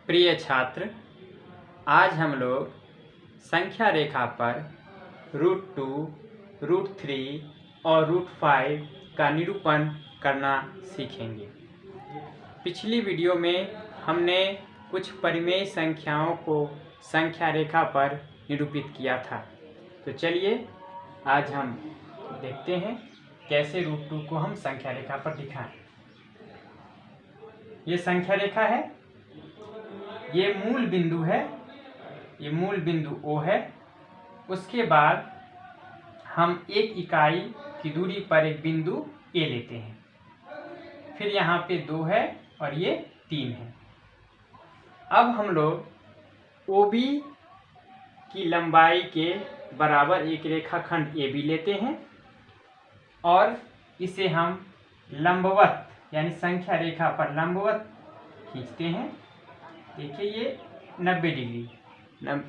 प्रिय छात्र, आज हम लोग संख्या रेखा पर √2, √3 और √5 का निरूपण करना सीखेंगे। पिछली वीडियो में हमने कुछ परिमेय संख्याओं को संख्या रेखा पर निरूपित किया था। तो चलिए आज हम देखते हैं कैसे √2 को हम संख्या रेखा पर दिखाएं। ये संख्या रेखा है, ये मूल बिंदु है, ये मूल बिंदु O है। उसके बाद हम एक इकाई की दूरी पर एक बिंदु A लेते हैं, फिर यहाँ पे 2 है और ये 3 है। अब हम लोग OB की लंबाई के बराबर एक रेखाखंड AB लेते हैं और इसे हम लंबवत यानी संख्या रेखा पर लंबवत खींचते हैं। देखिए ये 90 डिग्री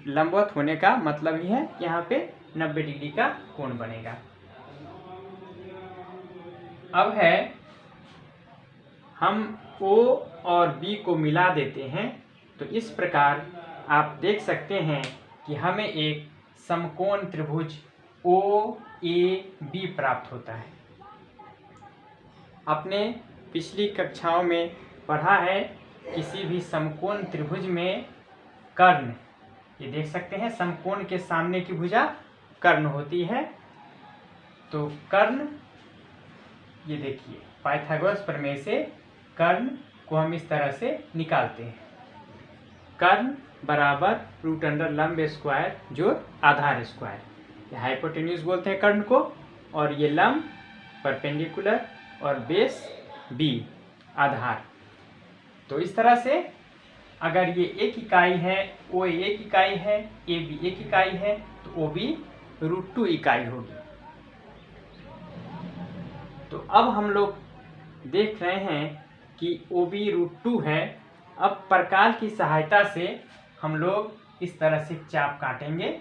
लंबवत होने का मतलब ही है यहाँ पे 90 डिग्री का कोण बनेगा। अब है हम O और B को मिला देते हैं, तो इस प्रकार आप देख सकते हैं कि हमें एक समकोण त्रिभुज OAB प्राप्त होता है। आपने पिछली कक्षाओं में पढ़ा है किसी भी समकोण त्रिभुज में कर्ण, ये देख सकते हैं समकोण के सामने की भुजा कर्ण होती है। तो कर्ण, ये देखिए पाइथागोरस प्रमेय से कर्ण को हम इस तरह से निकालते हैं। कर्ण बराबर √अंडर लंब स्क्वायर जो आधार स्क्वायर, ये हाइपोटेन्यूज बोलते हैं कर्ण को, और ये लंब परपेंडिकुलर और बेस B आधार। तो इस तरह से अगर ये एक इकाई है, OA एक इकाई है, AB एक इकाई है, तो OB √2 इकाई होगी। तो अब हम लोग देख रहे हैं कि OB √2 है। अब प्रकार की सहायता से हम लोग इस तरह से चाप काटेंगे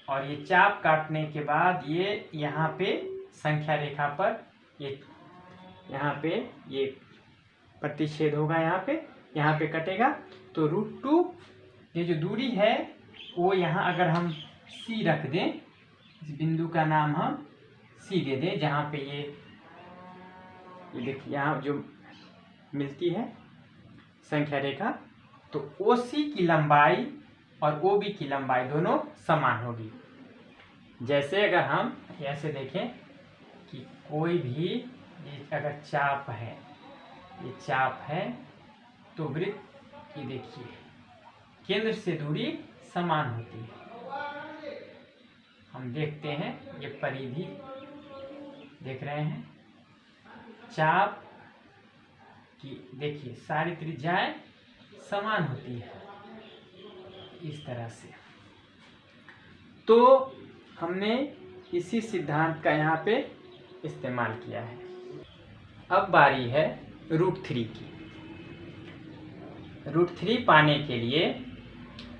और ये चाप काटने के बाद ये यहाँ पे संख्या रेखा पर ये यहाँ पे ये प्रतिच्छेद होगा, यहाँ पे कटेगा। तो √2 ये जो दूरी है वो यहाँ अगर हम C रख दें, इस बिंदु का नाम हम C दे दें, जहाँ पे ये देखिए यहाँ जो मिलती है संख्या रेखा, तो OC की लंबाई और OB की लंबाई दोनों समान होगी। जैसे अगर हम ऐसे देखें कि कोई भी अगर चाप है, ये चाप है, तो वृत्त की देखिए केंद्र से दूरी समान होती है। हम देखते हैं ये परिधि देख रहे हैं, चाप की देखिए सारी त्रिज्याएं समान होती है इस तरह से। तो हमने इसी सिद्धांत का यहाँ पे इस्तेमाल किया है। अब बारी है √3 की। √3 पाने के लिए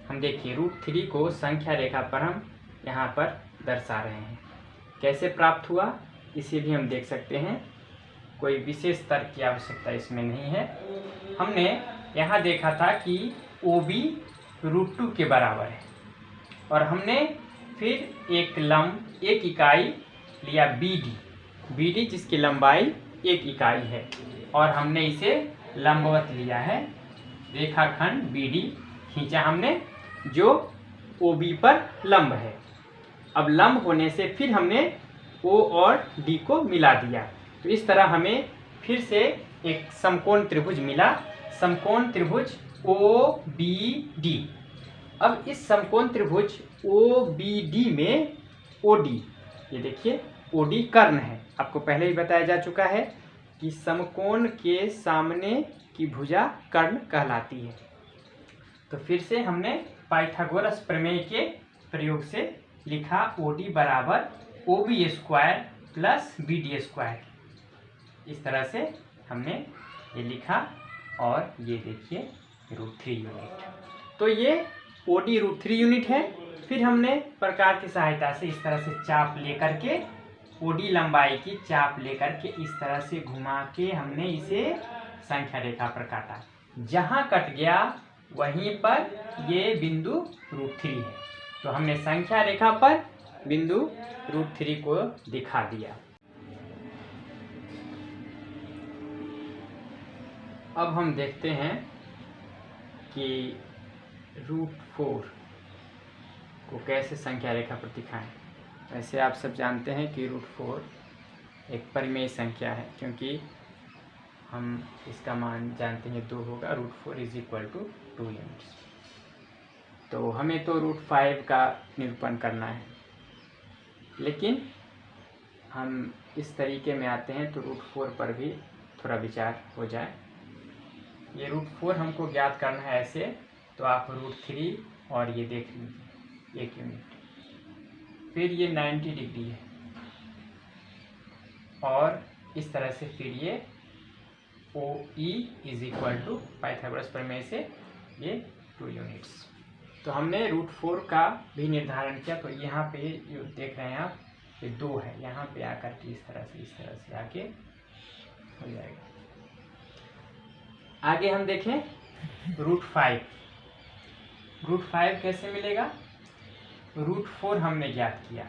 हम देखिए √3 को संख्या रेखा पर हम यहाँ पर दर्शा रहे हैं। कैसे प्राप्त हुआ इसे भी हम देख सकते हैं, कोई विशेष तर्क की आवश्यकता इसमें नहीं है। हमने यहाँ देखा था कि OB √2 के बराबर है और हमने फिर एक लंब एक इकाई लिया BD जिसकी लंबाई एक इकाई है और हमने इसे लंबवत लिया है, रेखाखंड BD खींचा हमने जो OB पर लंब है। अब लंब होने से फिर हमने O और D को मिला दिया, तो इस तरह हमें फिर से एक समकोण त्रिभुज मिला, समकोण त्रिभुज OBD। अब इस समकोण त्रिभुज OBD में OD, ये देखिए OD कर्ण है। आपको पहले ही बताया जा चुका है कि समकोण के सामने की भुजा कर्ण कहलाती है। तो फिर से हमने पाइथागोरस प्रमेय के प्रयोग से लिखा OD बराबर OB square plus BD square. इस तरह से हमने ये लिखा और ये देखिए √3 यूनिट। तो ये OD √3 यूनिट है। फिर हमने प्रकार की सहायता से इस तरह से चाप लेकर के OD लंबाई की चाप लेकर के इस तरह से घुमा के हमने इसे संख्या रेखा पर काटा। जहाँ कट गया वहीं पर ये बिंदु √3 है। तो हमने संख्या रेखा पर बिंदु √3 को दिखा दिया। अब हम देखते हैं कि √4 को कैसे संख्या रेखा पर दिखाएं। वैसे आप सब जानते हैं कि √4 एक परिमेय संख्या है, क्योंकि हम इसका मान जानते हैं 2 होगा। √4 = 2 यूनिट्स। तो हमें तो √5 का निरूपण करना है, लेकिन हम इस तरीके में आते हैं तो √4 पर भी थोड़ा विचार हो जाए। ये √4 हमको ज्ञात करना है ऐसे, तो आप √3 और ये देख लीजिए 1 यूनिट, फिर ये 90 डिग्री है और इस तरह से फिर ये OE = पाइथागोरस प्रमेय से ये 2 यूनिट्स। तो हमने √4 का भी निर्धारण किया। तो यहाँ पे जो देख रहे हैं आप, ये 2 है, यहाँ पे आकर के इस तरह से आके हो जाएगा। आगे हम देखें √5। √5 कैसे मिलेगा? √4 हमने ज्ञात किया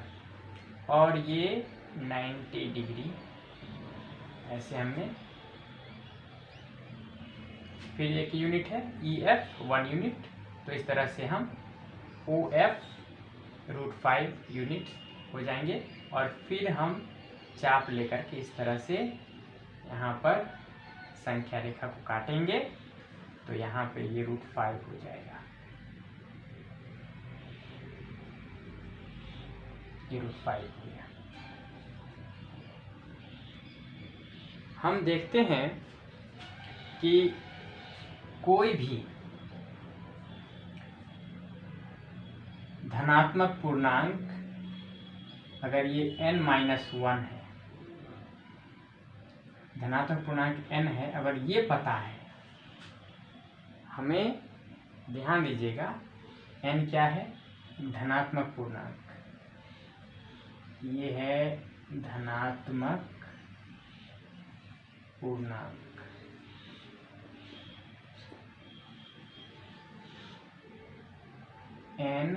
और ये 90 डिग्री ऐसे हमने, फिर 1 यूनिट है EF 1 यूनिट। तो इस तरह से हम OF √5 यूनिट हो जाएंगे और फिर हम चाप लेकर के इस तरह से यहाँ पर संख्या रेखा को काटेंगे। तो यहाँ पे ये √5 हो जाएगा, ये √5 हो गया। हम देखते हैं कि कोई भी धनात्मक पूर्णांक अगर ये n-1 है, धनात्मक पूर्णांक n है, अगर ये पता है, हमें ध्यान दीजिएगा n क्या है? धनात्मक पूर्णांक। ये है धनात्मक पूर्णांक। n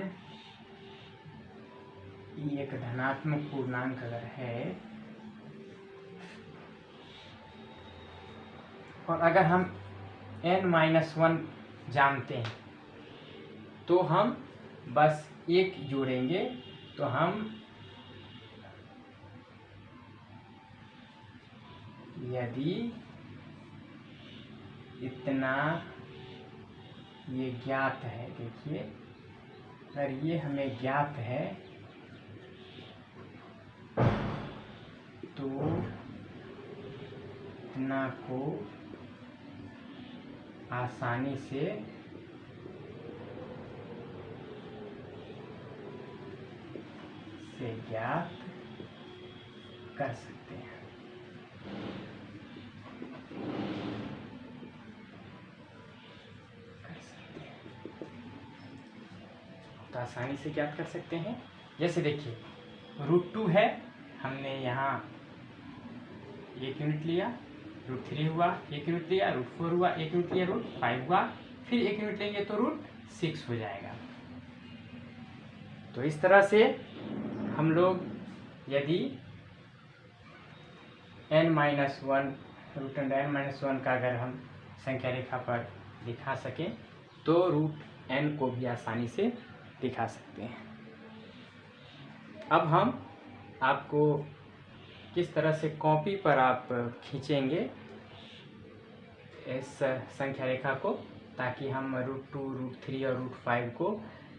एक धनात्मक पूर्णांक अगर है और अगर हम n-1 जानते हैं तो हम बस 1 जोड़ेंगे। तो हम यदि इतना ये ज्ञात है, देखिए अगर ये हमें ज्ञात है तो इतना को आसानी से ज्ञात कर सकते हैं। तो आसानी से ज्ञात कर सकते हैं। जैसे देखिए √2 है, हमने यहाँ 1 यूनिट लिया, √3 हुआ 1 यूनिट लिया, √4 हुआ 1 यूनिट लिया, √5 हुआ, फिर 1 यूनिट लेंगे तो √6 हो जाएगा। तो इस तरह से हम लोग यदि n-1 √n-1 का अगर हम संख्या रेखा पर दिखा सकें तो √n को भी आसानी से दिखा सकते हैं। अब हम आपको किस तरह से कॉपी पर आप खींचेंगे इस संख्या रेखा को, ताकि हम √2, √3 और √5 को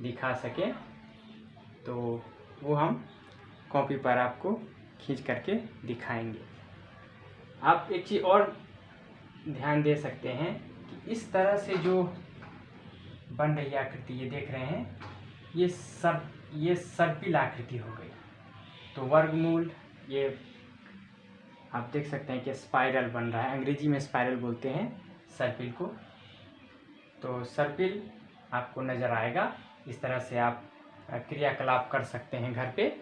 दिखा सकें, तो वो हम कॉपी पर आपको खींच करके दिखाएंगे। आप एक चीज़ और ध्यान दे सकते हैं कि इस तरह से जो बन रही आकृति ये देख रहे हैं, ये सर्पिल आकृति हो गई। तो वर्गमूल ये आप देख सकते हैं कि स्पाइरल बन रहा है, अंग्रेजी में स्पाइरल बोलते हैं सर्पिल को। तो सर्पिल आपको नज़र आएगा। इस तरह से आप क्रियाकलाप कर सकते हैं घर पे,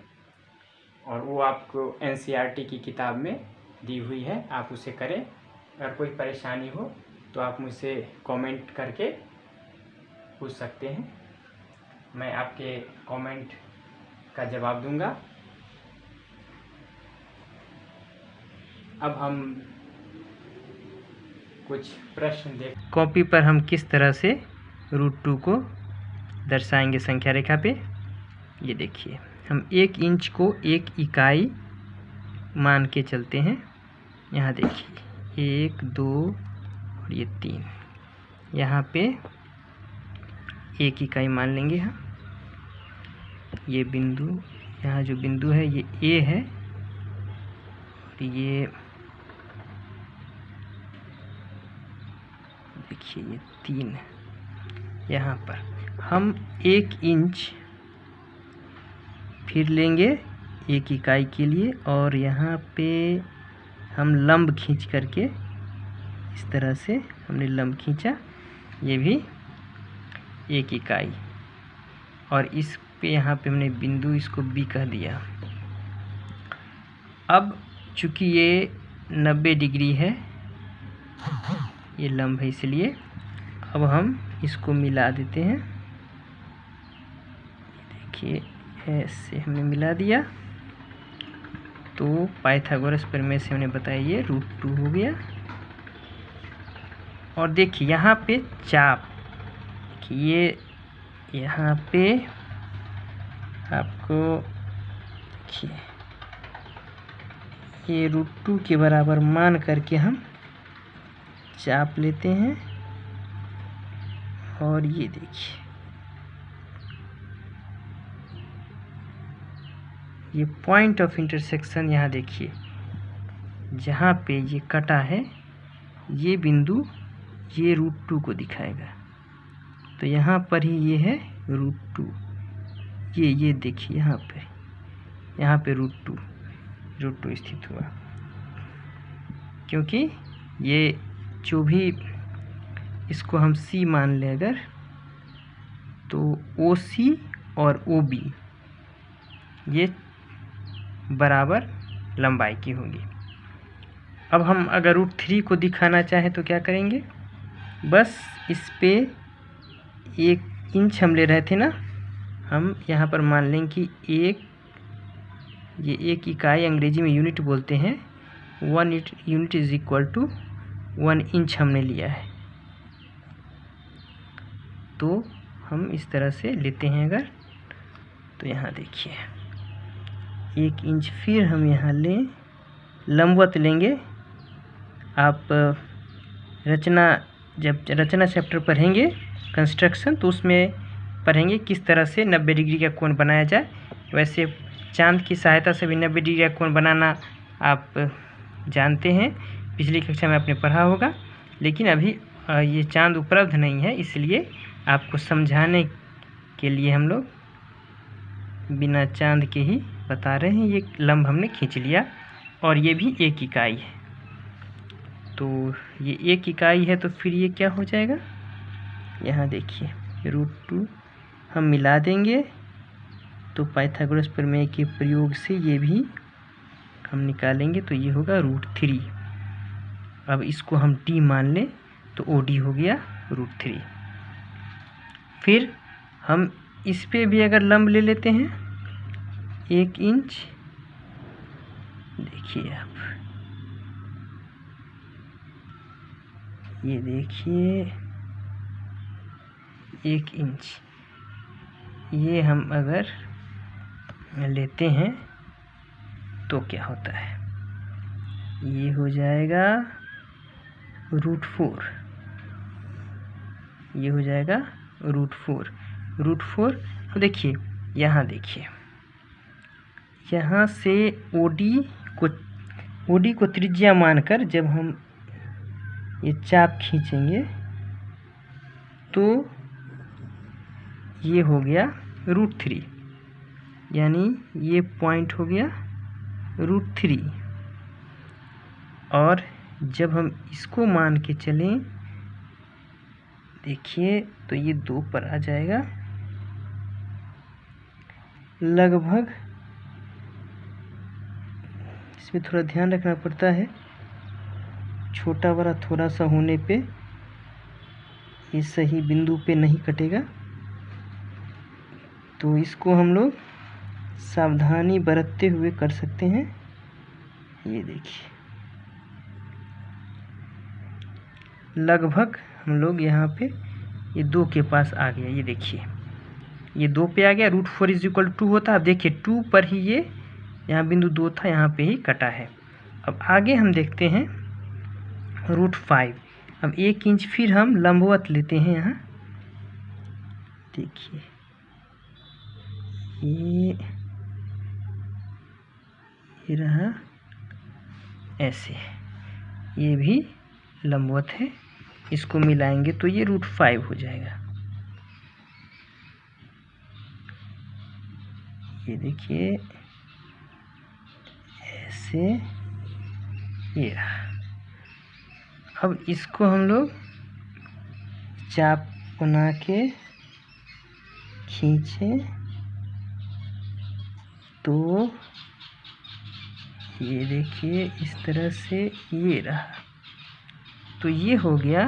और वो आपको NCERT की किताब में दी हुई है, आप उसे करें। अगर कोई परेशानी हो तो आप मुझसे कमेंट करके पूछ सकते हैं, मैं आपके कमेंट का जवाब दूंगा। अब हम कुछ प्रश्न देख। कॉपी पर हम किस तरह से √2 को दर्शाएंगे संख्या रेखा पे, ये देखिए। हम 1 इंच को 1 इकाई मान के चलते हैं। यहाँ देखिए 1 2 और ये 3, यहाँ पे 1 इकाई मान लेंगे हम। ये बिंदु, यहाँ जो बिंदु है ये ए है, और ये देखिए ये 3 है। यहाँ पर हम 1 इंच फिर लेंगे 1 इकाई के लिए, और यहाँ पे हम लंब खींच करके इस तरह से हमने लंब खींचा, ये भी 1 इकाई, और इस पे यहाँ पे हमने बिंदु इसको बी कह दिया। अब चूँकि ये 90 डिग्री है, ये लंब है, इसलिए अब हम इसको मिला देते हैं। देखिए ऐसे हमने मिला दिया, तो पाइथागोरस प्रमेय से हमने बताया ये √2 हो गया। और देखिए यहाँ पे चाप, ये यहाँ पे आपको देखिए ये √2 के बराबर मान करके हम चाप लेते हैं, और ये देखिए ये पॉइंट ऑफ इंटरसेक्शन, यहाँ देखिए जहाँ पे ये कटा है ये बिंदु ये √2 को दिखाएगा, तो यहाँ पर ही ये है √2। ये देखिए यहाँ पे √2 स्थित हुआ, क्योंकि ये जो भी इसको हम C मान लें अगर, तो OC और OB ये बराबर लंबाई की होगी। अब हम अगर √3 को दिखाना चाहें तो क्या करेंगे, बस इस पे 1 इंच हम ले रहे थे ना, हम यहाँ पर मान लें कि ये 1 इकाई अंग्रेजी में यूनिट बोलते हैं, 1 unit is equal to 1 inch हमने लिया है। तो हम इस तरह से लेते हैं अगर, तो यहाँ देखिए 1 इंच फिर हम यहाँ लें, लंबवत लेंगे। आप जब रचना चैप्टर पढ़ेंगे कंस्ट्रक्शन, तो उसमें पढ़ेंगे किस तरह से 90 डिग्री का कोण बनाया जाए। वैसे चांद की सहायता से भी 90 डिग्री का कोण बनाना आप जानते हैं, पिछली कक्षा में आपने पढ़ा होगा, लेकिन अभी ये चांद उपलब्ध नहीं है, इसलिए आपको समझाने के लिए हम लोग बिना चांद के ही बता रहे हैं। ये लंब हमने खींच लिया, और ये भी 1 इकाई है, तो ये 1 इकाई है, तो फिर ये क्या हो जाएगा, यहाँ देखिए √2 हम मिला देंगे, तो पाइथागोरस प्रमेय के प्रयोग से ये भी हम निकालेंगे, तो ये होगा √3। अब इसको हम D मान लें, तो OD हो गया √3। फिर हम इस पे भी अगर लंब ले लेते हैं 1 इंच, देखिए आप ये देखिए 1 इंच, ये हम अगर लेते हैं तो क्या होता है, ये हो जाएगा √4, ये हो जाएगा √4। अब देखिए यहाँ देखिए, यहाँ से OD को त्रिज्या मानकर जब हम ये चाप खींचेंगे, तो ये हो गया √3, यानी ये पॉइंट हो गया √3। और जब हम इसको मान के चलें, देखिए तो ये 2 पर आ जाएगा, लगभग इसमें थोड़ा ध्यान रखना पड़ता है, छोटा बड़ा थोड़ा सा होने पे ये सही बिंदु पे नहीं कटेगा, तो इसको हम लोग सावधानी बरतते हुए कर सकते हैं। ये देखिए लगभग हम लोग यहाँ पे ये 2 के पास आ गया। ये देखिए ये 2 पे आ गया। √4 = 2 होता है। अब देखिए 2 पर ही ये यहाँ बिंदु 2 था, यहाँ पे ही कटा है। अब आगे हम देखते हैं √5। अब 1 इंच फिर हम लंबवत लेते हैं यहाँ। देखिए ये रहा ऐसे, ये भी लंबवत है। इसको मिलाएंगे तो ये √5 हो जाएगा। ये देखिए ऐसे ये रहा। अब इसको हम लोग चाप बना के खींचे तो ये देखिए इस तरह से ये रहा। तो ये हो गया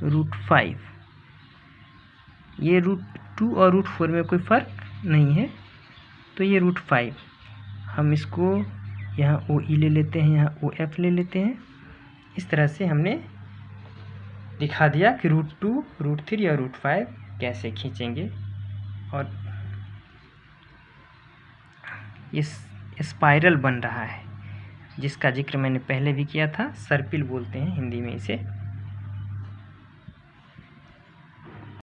√5। ये √2 और √4 में कोई फ़र्क नहीं है, तो ये √5। हम इसको यहाँ OE ले लेते हैं, यहाँ OF ले लेते हैं। इस तरह से हमने दिखा दिया कि √2, √3 और √5 कैसे खींचेंगे। और इस स्पाइरल बन रहा है जिसका जिक्र मैंने पहले भी किया था, सर्पिल बोलते हैं हिंदी में इसे।